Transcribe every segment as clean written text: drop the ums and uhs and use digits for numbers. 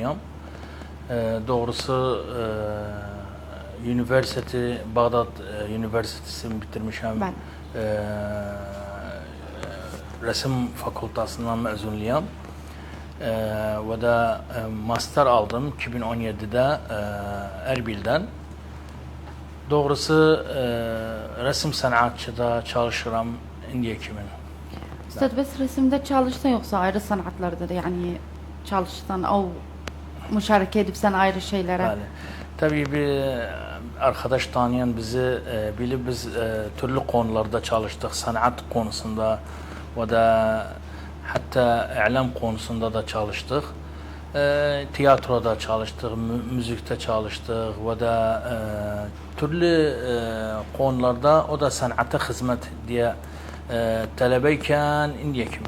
mezunuyum. Doğrusu Bağdat Üniversitesi'ni bitirmişim. Ben. Resim fakültesinden mezunuyum. Ve de master aldım 2017'de Erbil'den. Doğrusu resim sanatçıda çalışıram indiye kimin. Üstad bes resimde çalışsan yoksa ayrı sanatlarda da yani çalışsan o müşareke edip sen ayrı şeylere. Bəli. Tabii bir arkadaş tanıyan bizi bilip biz türlü konularda çalıştık. Sanat konusunda ve da hatta e'lam konusunda da çalıştık. Tiyatroda çalıştık, müzikte çalıştık ve da türlü konularda o da sanata hizmet diye talebeyken indiye kimi.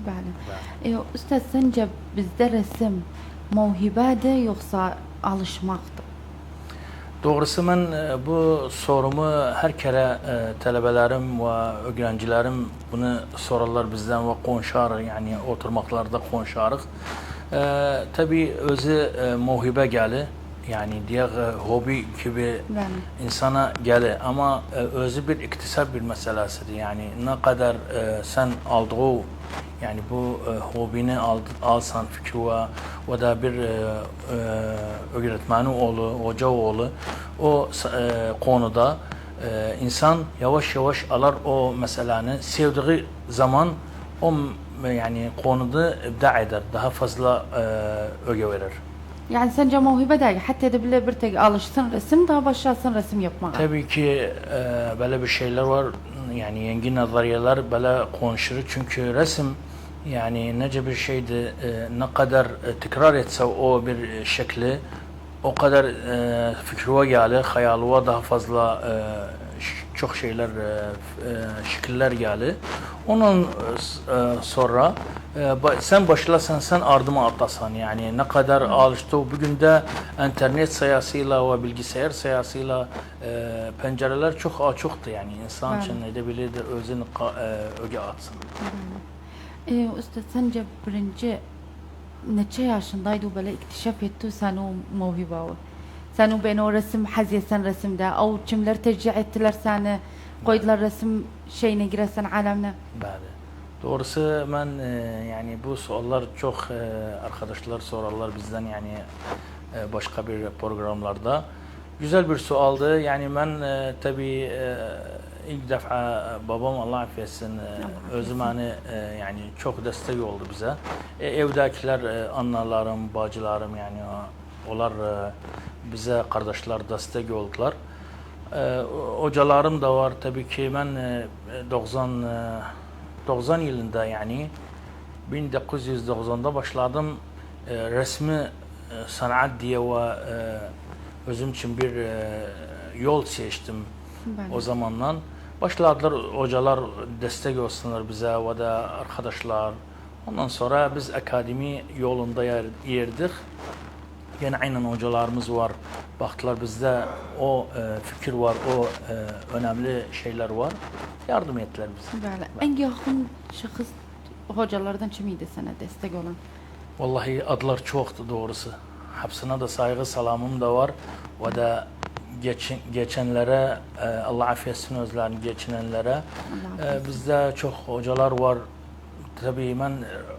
Bəli. Üstad sence bizde resim mevhibedir yoksa alışmaktır? Doğrusu ben bu sorumu her kere talebelerim ve öğrencilerim bunu sorarlar bizden ve konuşar yani oturmaklarda konuşarız. Tabii özü mevhibe gelir yani diğer hobi gibi insana gelir ama özü bir iktisat bir meselesidir yani ne kadar sen aldığı yani bu hobini alsan fikri ve da bir öğretmeni oğlu, hoca oğlu o konuda insan yavaş yavaş alır o meselenin sevdiği zaman o yani konuda ibda eder, daha fazla öge verir. Yani sence mevhibe değil, hatta da bile bir tek alışsın resim daha başlasın resim yapmaya. Tabii ki böyle bir şeyler var yani yeni nazariyeler böyle konuşur çünkü resim yani nece bir şeydi ne kadar tekrar etse o bir şekli o kadar fikri gelir, hayalıva daha fazla çok şeyler, şekiller gelir. Onun sonra sen başlasan sen ardıma atlasan yani ne kadar alıştı bugün de internet sayesıyla ve bilgisayar sayesıyla pencereler çok açıktı yani insan için edebilir de özünü öge atsın. Usta sence birinci neçe yaşındaydı böyle iktisaf etti sen o mevhibe o? Sen o ben o resim haziyesen resimde o kimler tercih ettiler seni koydular resim şeyine giresen alemine? Bəli. Doğrusu ben yani bu sorular çok arkadaşlar sorarlar bizden yani başka bir programlarda. Güzel bir sualdı. Yani ben tabii ilk defa babam Allah affetsin özüm hani yani çok destek oldu bize. Evdekiler annelarım, bacılarım yani onlar bize kardeşler destek oldular. Hocalarım da var tabii ki ben 90 yılında yani 1990'da başladım resmi sanat diye ve özüm için bir yol seçtim o zamandan. Başladılar hocalar destek olsunlar bize ve de arkadaşlar. Ondan sonra biz akademi yolunda yerdik. Yine aynen hocalarımız var. Baktılar bizde o fikir var, o önemli şeyler var. Yardım ettiler bize. Böyle. En yakın şahıs hocalardan kimiydi sana destek olan? Vallahi adlar çoktu doğrusu. Hepsine de saygı salamım da var. Ve de geçenlere Allah affetsin özlerini geçinenlere bizde çok hocalar var. Tabii ben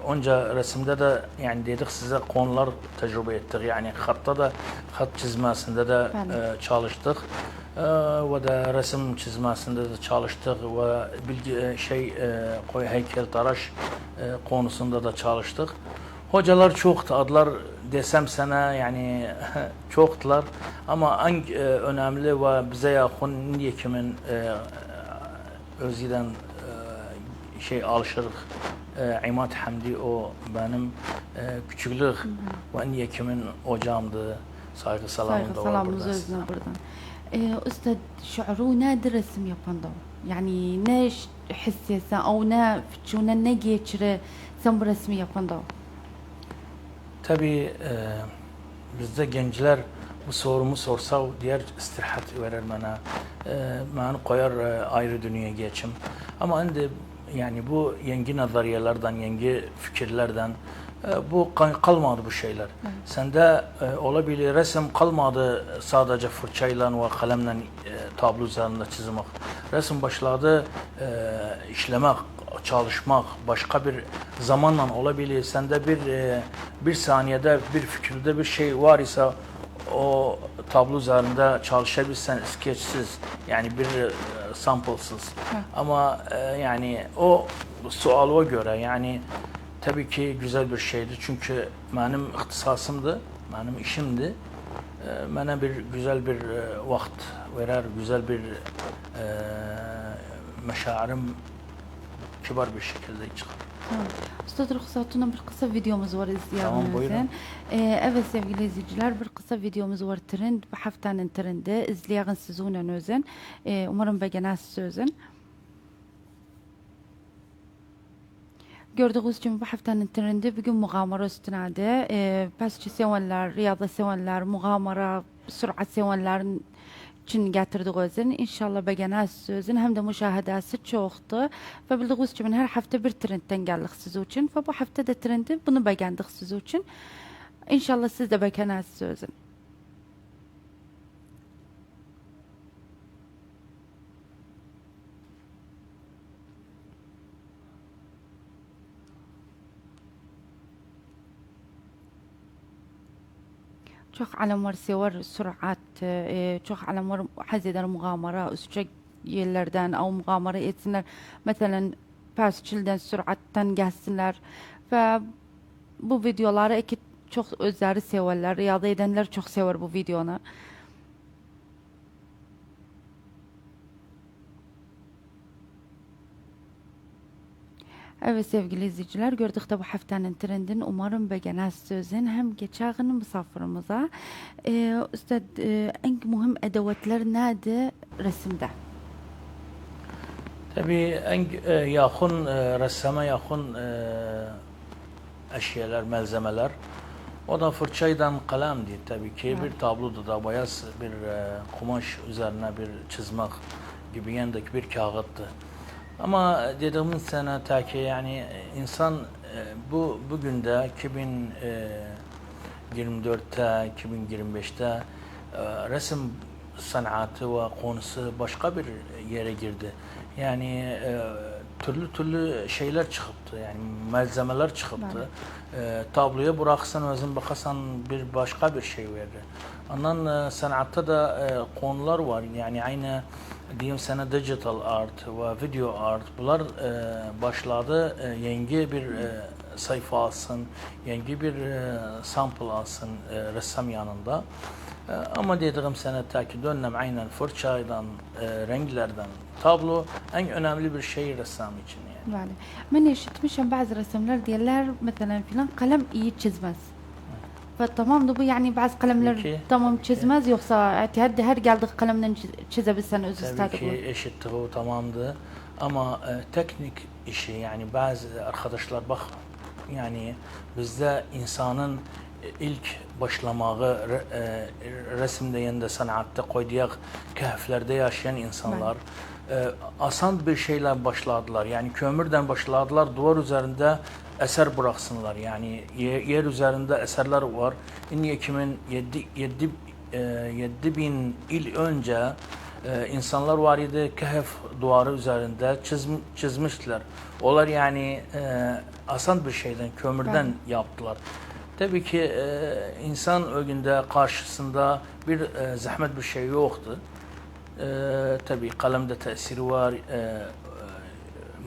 onca resimde de yani dedik size konular tecrübe ettik. Yani hatta da hat çizmesinde de çalıştık. Ve de resim çizmesinde de çalıştık ve bilgi koy heykeltıraş konusunda da çalıştık. Hocalar çoktu, adlar desem sana yani çoktular ama en önemli ve bize yakın kimin özgiden alışırıq. İmad Hamdi o benim küçüklük ve en yekimin hocamdı. Saygı salamım da var burada. Özüne buradan. Üstad şuuru nedir resim yapan da? Yani ne hissiyesen o ne fikçune ne geçire sen bu resmi yapan da? Tabii bizde gençler bu sorumu sorsa diğer istirahat verir bana. Bana koyar ayrı dünyaya geçim. Ama şimdi yani bu yeni nazariyelerden, yeni fikirlerden Bu kalmadı bu şeyler. Sende olabilir resim kalmadı sadece fırçayla ve kalemle tablo üzerinde çizmek. Resim başladı işlemek, çalışmak, başka bir zamanla olabilir. Sende bir saniyede bir fikirde bir şey var ise o tablo üzerinde çalışabilirsen skeçsiz yani bir samplesız. Ama yani o sualıma göre yani tabii ki güzel bir şeydi çünkü benim ihtisasımdı, benim işimdi. Bana bir güzel bir vakit verer, güzel bir meşarim kibar bir şekilde çıkar. Tamam. Üstad ruhsatına bir kısa videomuz var Tamam, izleyenlerimizin. buyurun. Evet sevgili izleyiciler bir kısa videomuz var trend bu haftanın trendi izleyen sizin özün. Umarım beğenirsiniz sözün. Gördüğünüz gibi bu haftanın trendi bugün muğamara üstünadı. Pasçı sevenler, riyada sevenler, muğamara, sürat sevenlerin için getirdik özün. İnşallah beğenirsiniz sözün. Hem de müşahedesi çoktu. Ve bildiğiniz gibi her hafta bir trendten geldik siz için. Ve bu hafta da trendi bunu beğendik siz için. İnşallah siz de beğenirsiniz sözün. çok alem var sever sürat, çok alem var haz eder muğamara, üstçe yerlerden av muğamara etsinler. Mesela pasçilden, süratten gelsinler. Ve bu videoları iki çok özleri severler. Riyada edenler çok sever bu videonu. Evet sevgili izleyiciler gördük de bu haftanın trendini umarım beğenirsiniz sözün hem geçen misafirimize üstad en mühim edevatlar nerede resimde? Tabii en yakın ressama yakın eşyalar, malzemeler. O da fırçayla kalemdi tabii ki. Bir tabloda da beyaz bir kumaş üzerine bir çizmek gibi yandaki bir kağıttı. Ama dediğimiz sene ta ki yani insan bugün de 2024'te 2025'te resim sanatı ve konusu başka bir yere girdi. Yani türlü şeyler çıktı yani malzemeler çıktı. Tabloya bıraksan özün bakasan bir başka bir şey verir. Ondan sanatta da konular var yani aynı diyeyim sana digital art ve video art bunlar başladı yeni bir sayfa alsın, yeni bir sample alsın ressam yanında. Ama dediğim sana ta ki dönem aynen fırçaydan, renklerden tablo en önemli bir şey ressam için yani. Vale. Ben işitmişim bazı resimler diyorlar mesela filan kalem iyi çizmez. Tamam da bu yani bazı kalemler Peki, tamam tabii ki. çizmez yoksa etihad her geldik kalemden çizebilsen öz Tabii istadı bu. ki eşittir o tamamdı. Ama teknik işi yani bazı arkadaşlar bak yani bizde insanın ilk başlamağı resimde yanında sanatta koyduğu kahflerde yaşayan insanlar asan bir şeyle başladılar. Yani kömürden başladılar duvar üzerinde eser bıraksınlar. Yani yer üzerinde eserler var. İnyekimin 7000 yıl önce insanlar var idi Kehf duvarı üzerinde çizmişler. Onlar yani asan bir şeyden, kömürden yaptılar. Tabii ki insan o günde karşısında bir zahmet bir şey yoktu. Tabii kalemde tesiri var,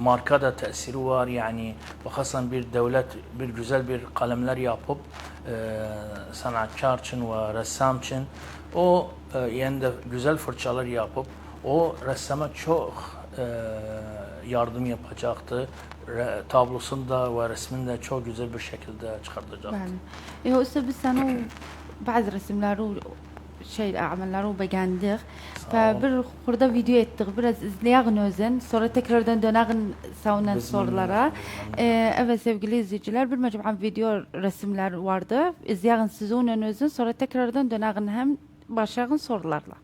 markada tesiri var yani bakasan bir devlet bir güzel bir kalemler yapıp sanatçılar için ve ressam için o yani de güzel fırçalar yapıp o ressama çok yardım yapacaktı. Tablosunda ve resminde çok güzel bir şekilde çıkartacaktı. Yani. O ise biz sana bazı resimleri şey amelleri beğendik. Bir burada video ettik. Biraz izleyelim özün. Sonra tekrardan dönelim savunan sorulara. Evet sevgili izleyiciler bir mecmuam video resimler vardı. İzleyelim sizin özün. Sonra tekrardan dönelim hem başlayalım sorularla.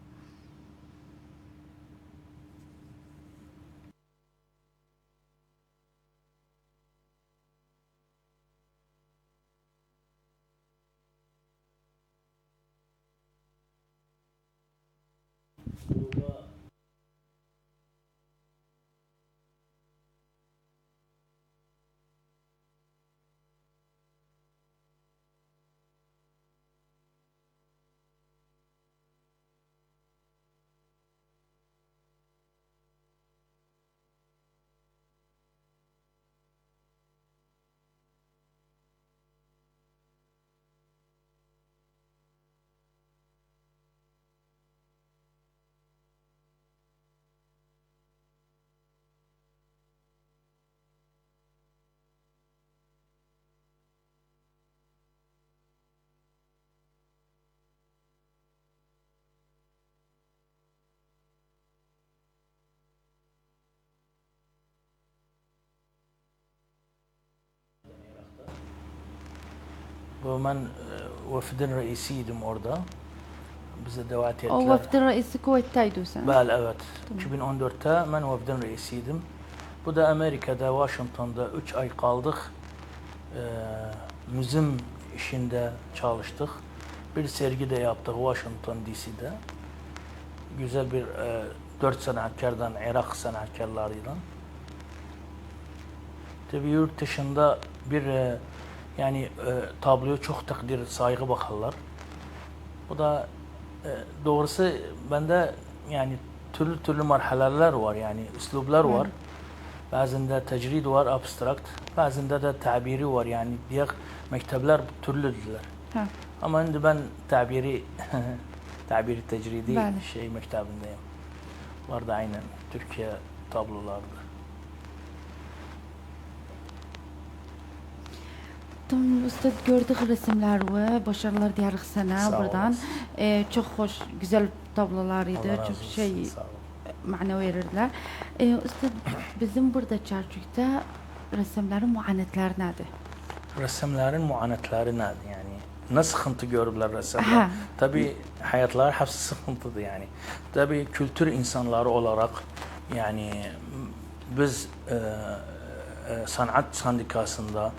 Ben vefdin reisiydim orada. Bize davet ettiler. O vafdin reisi Kuveyt'teydi sen. Bəli, evet. 2014'te ben vefdin reisiydim. Bu da Amerika'da, Washington'da 3 ay kaldık. Müzim işinde çalıştık. Bir sergi de yaptık Washington DC'de. Güzel bir 4 sanatkardan, Irak sanatkarlarıyla. Tabii yurt dışında bir yani tabloya çok takdir, saygı bakarlar. Bu da doğrusu bende yani türlü marhaleler var, yani üslublar var. Bazında tecrid var, abstrakt. Bazında da tabiri var, yani diğer mektepler türlüdüler. Ha. Ama şimdi ben tabiri tecridi Bəli. şey mektebindeyim. Var da aynen Türkiye tablolardı. Tamam Üstad, gördük resimler ve başarılar diyarız sana Sağ buradan. Çok hoş, güzel tablolarıydı. Allah razı Çok olsun, şey sağ olun. mana verirler. Üstad, bizim burada Çarçuk'ta resimlerin muanetler nedir? Resimlerin muanetleri nedir yani? Nasıl sıkıntı görürler resimler? Ha. Tabii hayatlar hepsi sıkıntıdır yani. Tabii kültür insanları olarak yani biz sanat sendikasında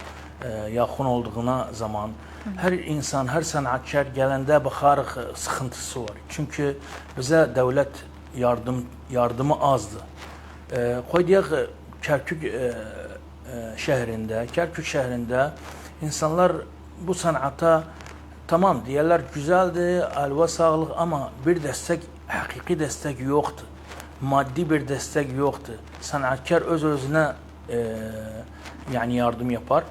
yakın olduğuna zaman her insan, her sanatçı gelende bakarıq sıkıntısı var. Çünkü bize devlet yardımı azdı. Koyduyaq Kerkük şehrinde insanlar bu sanata tamam diyorlar, güzeldi, alva sağlık, ama bir destek, hakiki destek yoktu. Maddi bir destek yoktu. Sanatkar özüne yani yardım yapar.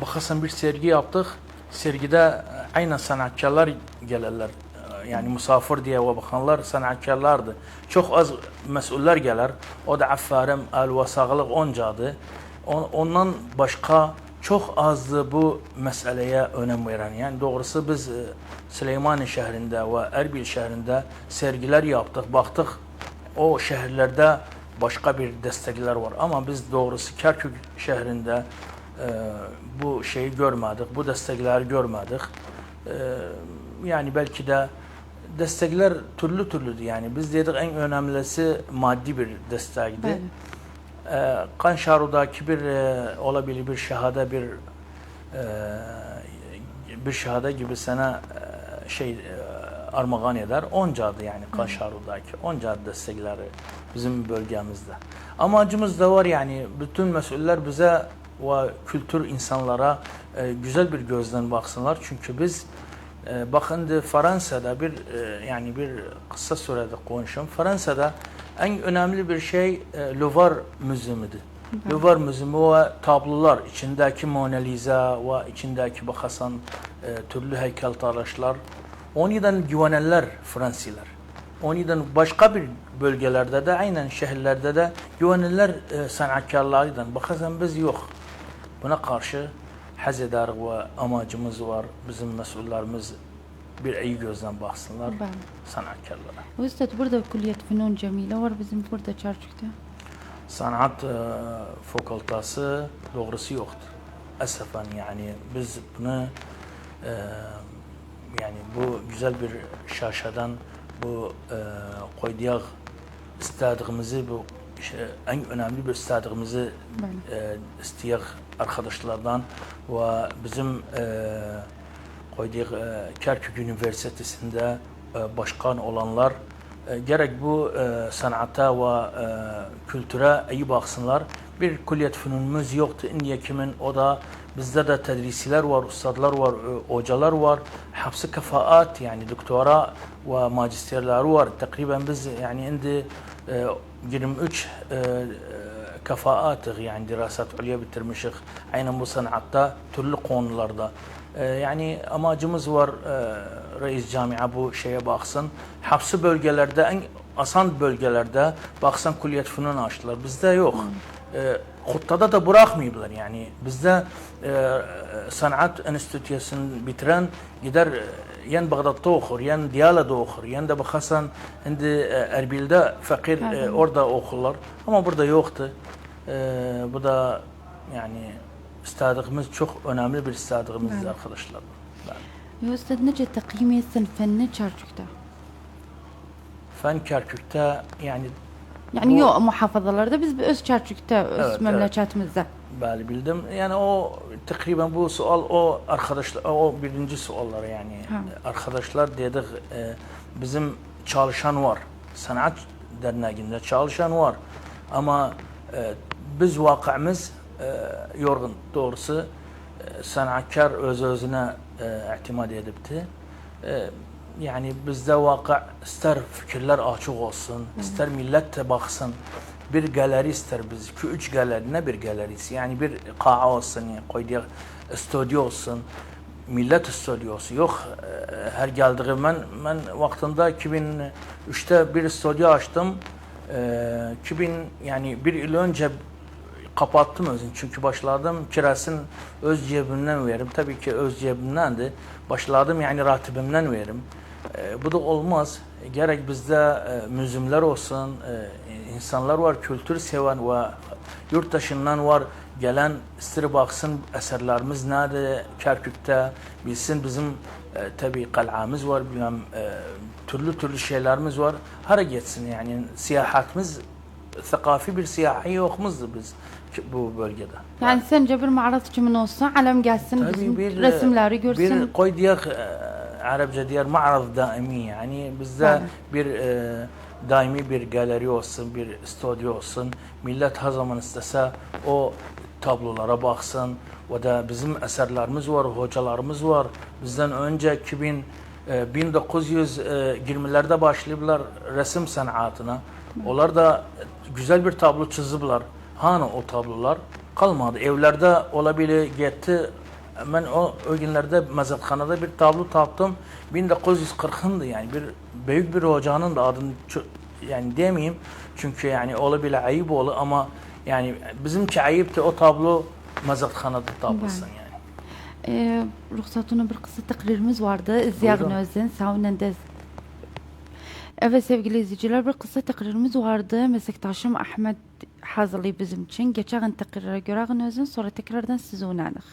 Bakarsan bir sergi yaptık. Sergide aynen sanatkarlar gelirler. Yani misafir diye ve bakanlar sanatkarlardı. Çok az mesuller gelir. O da affarim, alva sağlık oncadı. Ondan başka çok azdı bu meseleye önem veren. Yani doğrusu biz Süleymaniye şehrinde ve Erbil şehrinde sergiler yaptık. Baktık o şehirlerde başka bir destekler var. Ama biz doğrusu Kerkük şehrinde bu şeyi görmedik. Bu destekleri görmedik. Yani belki de destekler türlüdü. Yani biz dedik en önemlisi maddi bir destekti. Kanşaru'daki bir olabilir bir şehade bir şehade gibi sana armağan eder. Oncadı yani Kanşaru'daki. Oncadı destekleri bizim bölgemizde. Amacımız da var yani bütün mesuller bize ve kültür insanlara güzel bir gözden baksınlar. Çünkü biz bakın Fransa'da yani bir kısa sürede konuşayım. Fransa'da en önemli bir şey Louvre Müzesi'dir. Louvre Müzesi ve tablolar, içindeki Mona Lisa ve içindeki bakasan türlü heykeltıraşlar. Ondan güvenenler Fransızlar. Ondan başka bir bölgelerde de aynen şehirlerde de güvenenler sanatkarlardan. Bakasan biz yok. Buna karşı haz eder ve amacımız var. Bizim mesullerimiz bir iyi gözden baksınlar sanatkarlara. Üstad, burada Kulliyet Fünun Cemile var bizim burada Çarçuk'ta. Sanat fakültesi doğrusu yoktur. Esafen yani biz bunu yani bu güzel bir şaşadan bu koyduğumuz istediğimizi, bu en önemli bir istediğimizi isteyek arkadaşlardan ve bizim koyduğumuz Kerkük Üniversitesi'nde başkan olanlar gerek bu sanata ve kültüre iyi baksınlar. Bir kulliyet fünunumuz yoktu. İndiye kimin o da bizde de tedrisiler var, ustadlar var, hocalar var. Hepsi kafaat yani doktora ve magisterler var. Takriben biz yani indi 23 kafaatı yani dirasat ulya bitirmişik. Aynen bu sanatta türlü konularda. Yani amacımız var reis camia bu şeye baksın. Hapsi bölgelerde en asan bölgelerde baksan kulliyet fünun açtılar. Bizde yok. Huttada da bırakmıyorlar yani. Bizde sanat enstitüsünü bitiren gider yen Bağdat'ta okur, yen Diyala'da okur, yen de bakhasan indi Erbil'de fakir orada okurlar. Ama burada yoktu. Bu da yani istadığımız çok önemli bir istadığımız arkadaşlar. Ya Üstad nece takdim etsin fenni Çarçuk'ta? Fen Kerkük'te yani Yok muhafazalarda biz öz Çarçuk'ta, öz memleketimizde. Bəli bildim. Yani o takriben bu sual o arkadaşlar o birinci suallar yani. Arkadaşlar dedik bizim çalışan var. Sanat derneğinde çalışan var. Ama biz vakımız yorgun doğrusu sanatkar özüne itimat edipti. Yani bizde vakı ister fikirler açık olsun, ister millet de baksın. Bir galeri ister biz. 2-3 galeri ne bir galerisi yani bir kağa olsun yani koyduğu stüdyo olsun. Millet stüdyosu yok. Her geldiğim ben vaktinde 2003'te bir stüdyo açtım. 2000 yani bir yıl önce kapattım özün çünkü başladım kirasını öz cebimden veririm. Tabii ki öz cebimdendi. Başladım yani ratibimden veririm. Bu da olmaz. Gerek bizde müzimler olsun, insanlar var, kültür seven ve yurt dışından var gelen ister baksın eserlerimiz nerede Kerkük'te bilsin bizim tabii kal'amız var, bilmem türlü şeylerimiz var. Hara geçsin yani siyahatımız thakafi bir siyahi yokumuzdu biz bu bölgede. Yani sence bir mağarat kimin olsa alem gelsin tabii bizim bir, resimleri görsün. Bir koy diyak Arapça diğer ma'rad daimi yani bizde bir daimi bir galeri olsun, bir stüdyo olsun. Millet her zaman istese o tablolara baksın ve da bizim eserlerimiz var, hocalarımız var. Bizden önce 1920'lerde başladılar resim sanatına. Onlar da güzel bir tablo çizdiler. Hani o tablolar kalmadı. Evlerde olabilir gitti. Ben o günlerde mezathanada bir tablo taptım. 1940'ındı yani bir büyük bir hocanın da adını yani demeyeyim. Çünkü yani olabilir ayıp olur ama yani bizimki ayıptı o tablo mezathanada tablasın yani. Ruhsatına bir kısa takririmiz vardı. Ziyagın Özden, Savunen'de. Evet sevgili izleyiciler bir kısa takririmiz vardı. Meslektaşım Ahmet hazırlayıp bizim için. Geçen takrire göre Özden sonra tekrardan size uyanık.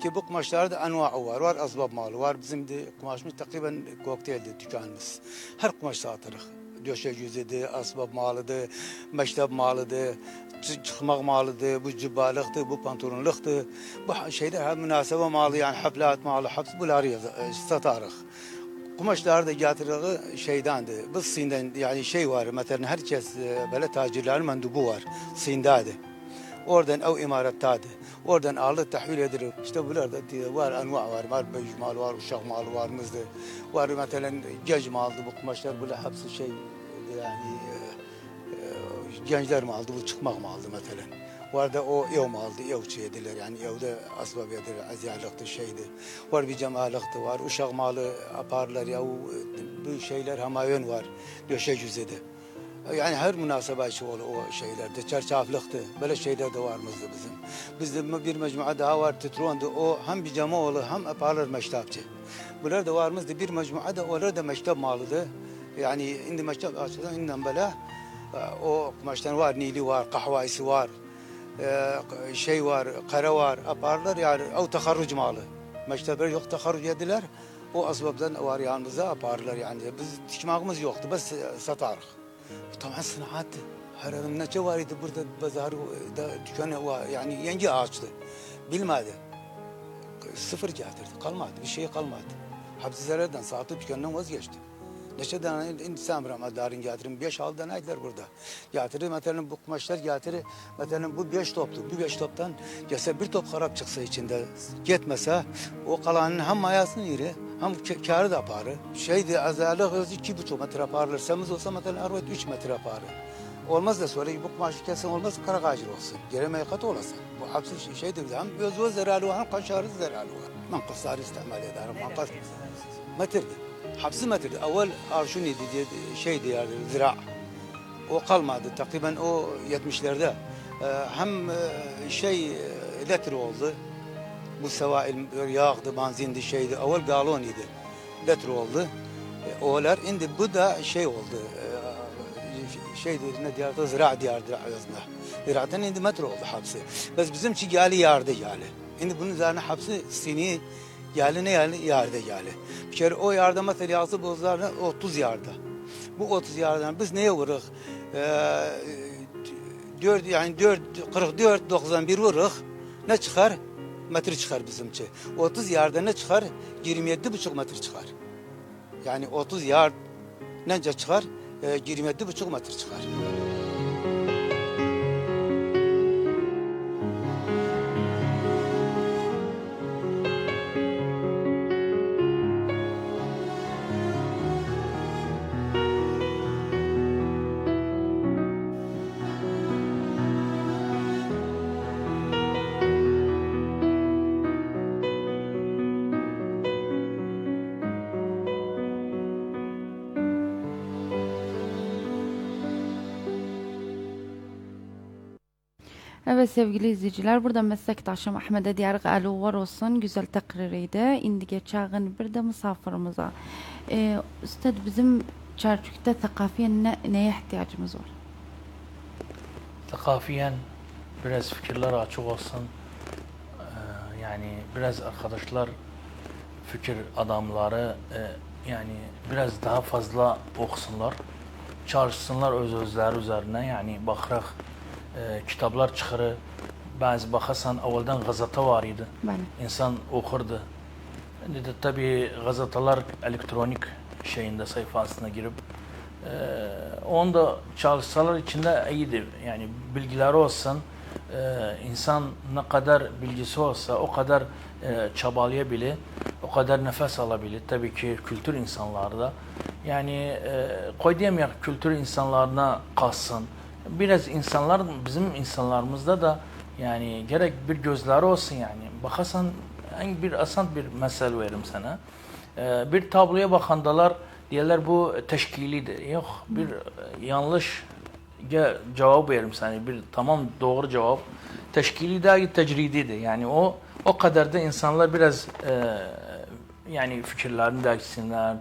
Ki bu kumaşlarda enva'u var, var asbab malı var. Bizim de kumaşımız takriben kokteyldi dükkanımız. Her kumaş satırıq. Döşek yüzüdü, asbab malıdı, meşteb malıdı, çıkmak malıdı, bu cübbalıktı, bu pantolonluktu. Bu şeyde her münasebe malı yani haflat malı, hepsi bunları satarıq. Kumaşlar da getiriği şeydendi. Biz Çin'den yani şey var, mesela herkes böyle tacirlerin mendubu var. Çin'dendi. Oradan ev imarettadı. Oradan aldı tahvil edilir. İşte bunlarda var enva var beyj mal var, uşak mal var, mızdı. Var mesela genç maldı bu kumaşlar böyle hepsi şey yani gençler maldı bu çıkmak maldı mesela. Var da o ev maldı, ev şeydiler yani evde asbab edilir, aziyalıktı şeydi. Var bir cemalıktı var, uşak malı aparlar ya bu şeyler hamayon var, döşek yüzüde. Yani her münasebet o şeylerde, çarşaflıktı, böyle şeyler de varmızdı bizim. Bizde bir mecmua daha var, titrondu, o hem bir cama oğlu hem aparlar meştapçı. Bunlar da varmızdı, bir mecmua da onlar da meştap malıdı. Yani indi meştap açıdan inden böyle, o kumaştan var, nili var, kahvayısı var, şey var, kara var, aparlar yani, o takarruc malı. Mektepler yok taharruc ediler. O asbabdan var yanımıza yaparlar yani. Biz dikmağımız yoktu. Biz satarız. Bu tamam sanattı. Her adam ne var idi burada pazarı da dükkanı var. Yani yeni açtı. Bilmedi. Sıfır getirdi. Kalmadı. Bir şey kalmadı. Hapsizlerden sattı dükkanından vazgeçti. Neçe tane insan darın getirin. 5-6 tane aydılar burada. Getirir mesela bu kumaşlar getirir. Mesela bu 5 toptu. Bu 5 toptan gelse bir top harap çıksa içinde gitmese o kalanın hem mayasını yeri hem kârı da yaparı. Şeydi azarlı 2,5 metre yaparlar. Semiz olsa mesela 3 metre yaparı. Olmaz da sonra bu kumaşı kesin olmaz karakacır olsun. Gereme kat olasın. Bu hapsi şeydi hem göz zararı var hem kaşarı zararı var. Ben kısarı istemal ederim. Ben kas metrdi. Hapsi metrdi. Evvel arşun idi şeydi yani zira. O kalmadı. Takriben o 70'lerde hem litre oldu. Bu sevail yağdı, benzindi şeydi. Evvel galon idi. Litre oldu. Oğlar indi bu da şey oldu. Şeydi ne diyardı? Zira diyardı aslında. Ziraten indi metre oldu hapsi. Bes bizimki gali yardı gali. Şimdi bunun üzerine hapsi sini gali ne yardı gali. Bir kere o yarda mesela yazı bozlarına 30 yarda. Bu 30 yardan biz neye vuruk? 44-91 vuruk. Ne çıkar? Metre çıkar bizimki. 30 yarda ne çıkar? 27,5 metre çıkar. Yani 30 yard nece çıkar? 27,5 metre çıkar. Evet sevgili izleyiciler, burada meslektaşım Ahmet Diyar Galu var olsun, güzel takririydi. İndi geçen bir de misafirimize. Üstad bizim Çerçuk'ta thakafiyen neye ihtiyacımız var? Thakafiyen biraz fikirler açık olsun. Yani biraz arkadaşlar fikir adamları yani biraz daha fazla okusunlar. Çalışsınlar özleri üzerine yani bakarak kitaplar çıkarı. Bazı bakarsan evvelden gazete var idi. İnsan okurdu. Şimdi de tabii gazeteler elektronik şeyinde sayfasına girip onda çalışsalar içinde iyiydi. Yani bilgileri olsun, insan ne kadar bilgisi olsa o kadar çabalayabilir, o kadar nefes alabilir. Tabii ki kültür insanlarda. Yani koy diyeyim kültür insanlarına kalsın. Biraz insanlar bizim insanlarımızda da yani gerek bir gözleri olsun yani. Bakarsan bir asan bir mesele veririm sana. Bir tabloya bakandalar diyorlar bu teşkilidir. Yok bir yanlış cevap veririm sana. Bir tamam doğru cevap. Teşkili değil tecrididir. Yani o kadar da insanlar biraz yani fikirlerini değişsinler.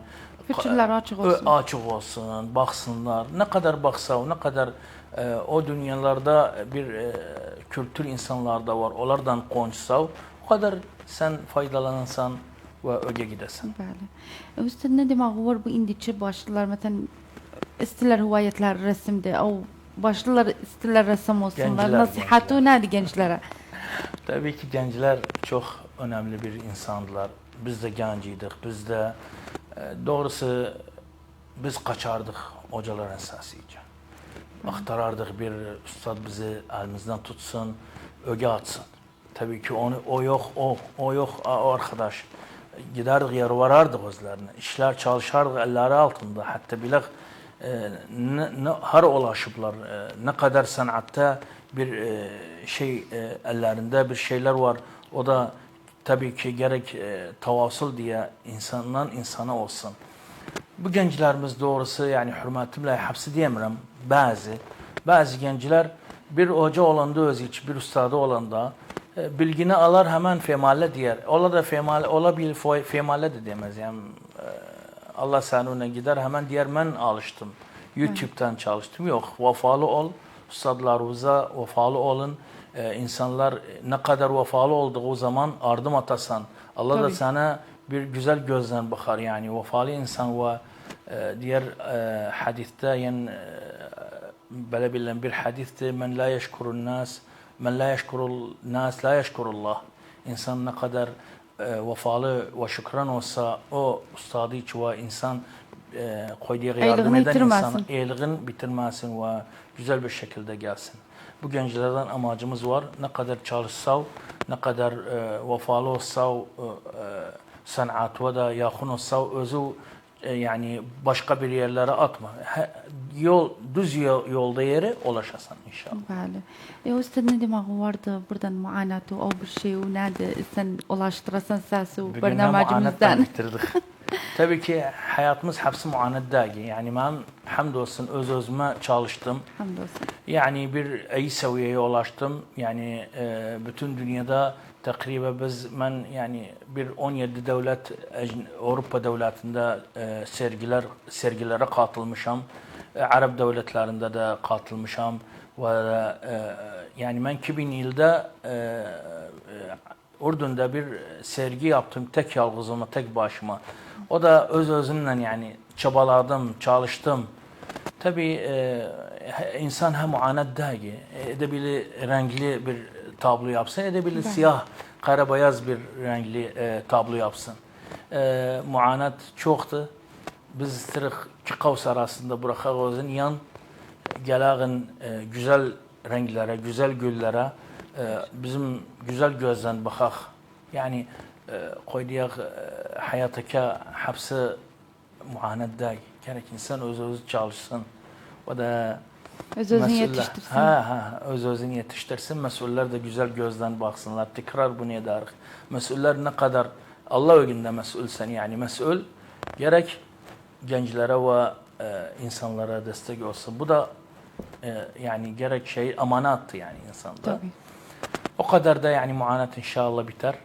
Fikirler açık olsun. Açık olsun, baksınlar. Ne kadar baksa, ne kadar o dünyalarda bir kültür insanlarda var. Onlardan konuşsa, o kadar sen faydalanırsan ve öge gidersen. Bəli. Üstad ne demek var bu indiçi başlılar mesela istiler huvayetler resimde o başlılar istiler resim olsunlar. Nasihatı nedir gençlere? Tabii ki gençler çok önemli bir insandılar. Biz de genciydik. Biz de doğrusu biz kaçardık hocalar esasıyla. Aktarardık bir üstad bizi elimizden tutsun, öge atsın. Tabii ki o yok, o yok, o arkadaş. Giderdik yer varardık özlerine. İşler çalışardık elleri altında. Hatta bile her ulaşıplar ne kadar sanatta bir ellerinde bir şeyler var. O da tabii ki gerek tavasıl diye insandan insana olsun. Bu gençlerimiz doğrusu yani hürmetimle hapsi diyemiyorum. Bazı gençler bir hoca olanda öz iç, bir ustadı olanda bilgini alar hemen female diyer. Ola da female, ola bil female de demez. Yani Allah seninle gider hemen diyer ben alıştım. YouTube'dan çalıştım. Yok, vefalı ol, Üstadlarımıza vefalı olun. İnsanlar ne kadar vefalı olduğu zaman ardım atasan Allah da Tabii. sana bir güzel gözden bakar yani vefalı insan ve diğer hadiste yani böyle bilinen bir hadiste men la yeşkurun nas men la yeşkurul nas la yeşkurullah. İnsan ne kadar vefalı ve şükran olsa o ustadı hiç ve insan koyduğu yardım Eylığını eden yitirmesin. insan eylığın bitirmesin ve güzel bir şekilde gelsin. Bu gençlerden amacımız var. Ne kadar çalışsa, ne kadar vefalı olsa, sanat ve da yakın olsa özü yani başka bir yerlere atma. Düz yolda yere ulaşasın inşallah. Bəli. Ustad ne demek vardı buradan muanatı o bir şey o nerede sen ulaştırasan sesi Bugün barnamacımızdan. bitirdik. Tabii ki hayatımız hepsi muaneddi. Yani ben hamdolsun özüme çalıştım. Hamdolsun. Yani bir iyi seviyeye ulaştım. Yani bütün dünyada takriben ben yani bir 17 devlet Avrupa devletinde sergilere katılmışam. Arap devletlerinde de katılmışam ve yani ben 2000 yılda Ürdün'de bir sergi yaptım tek yalnızıma, tek başıma. O da özümle yani çabaladım, çalıştım. Tabii insan hem muaneddi edebilir renkli bir tablo yapsın, edebilir siyah, kara beyaz bir renkli tablo yapsın. Muanet çoktu. Biz tırık iki kavs arasında bırakağızın yan gelağın güzel renklere, güzel güllere bizim güzel gözden bakak. Yani koyduğu hayattaki hepsi muaneddi. Gerek insan özü çalışsın. O da Öz-özünü yetiştirsin. Öz-özünü yetiştirsin. Mesuller de güzel gözden baksınlar. Tekrar bunu ederik. Mesuller ne kadar Allah önünde mesulsen yani mesul gerek gençlere ve insanlara destek olsun. Bu da yani gerek şey amanattı yani insanda. Tabii. O kadar da yani muanet inşallah biter.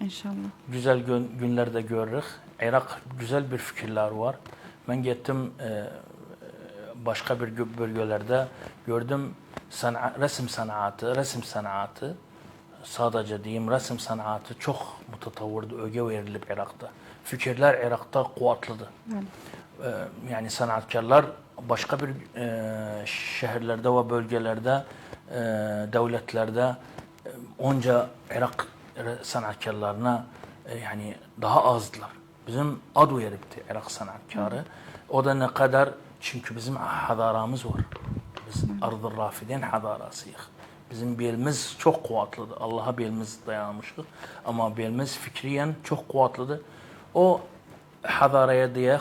İnşallah. Güzel günlerde görürüz. Irak güzel bir fikirler var. Ben gittim başka bir bölgelerde gördüm resim sanatı sadece diyeyim resim sanatı çok mutatavvırdı, öge verilip Irak'ta. Fikirler Irak'ta kuvvetlidir. Yani sanatkarlar başka bir şehirlerde ve bölgelerde, devletlerde onca Irak sanatkarlarına yani daha azdılar. Bizim adı veripti Irak sanatkarı. O da ne kadar çünkü bizim hadaramız var. Biz Ardı Rafidin hadarasıyız. Bizim belimiz çok kuvvetlidir. Allah'a belimiz dayanmışız. Ama belimiz fikriyen çok kuvvetlidir. O hadaraya diyek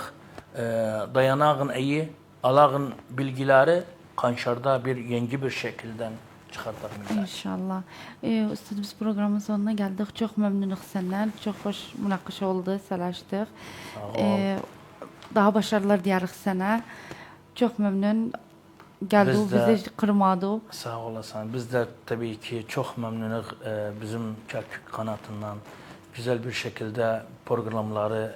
dayanağın iyi, alağın bilgileri kanşarda bir yeni bir şekilden çıkartır millet. İnşallah. Üstadımız programın sonuna geldik. Çok memnunuz senden. Çok hoş münakaşa oldu, salaştık. Daha başarılar diyarıq sana. Çok memnun. Geldi, bizi kırmadı. Sağ olasın. Biz de tabii ki çok memnunuz bizim Kerkük kanatından güzel bir şekilde programları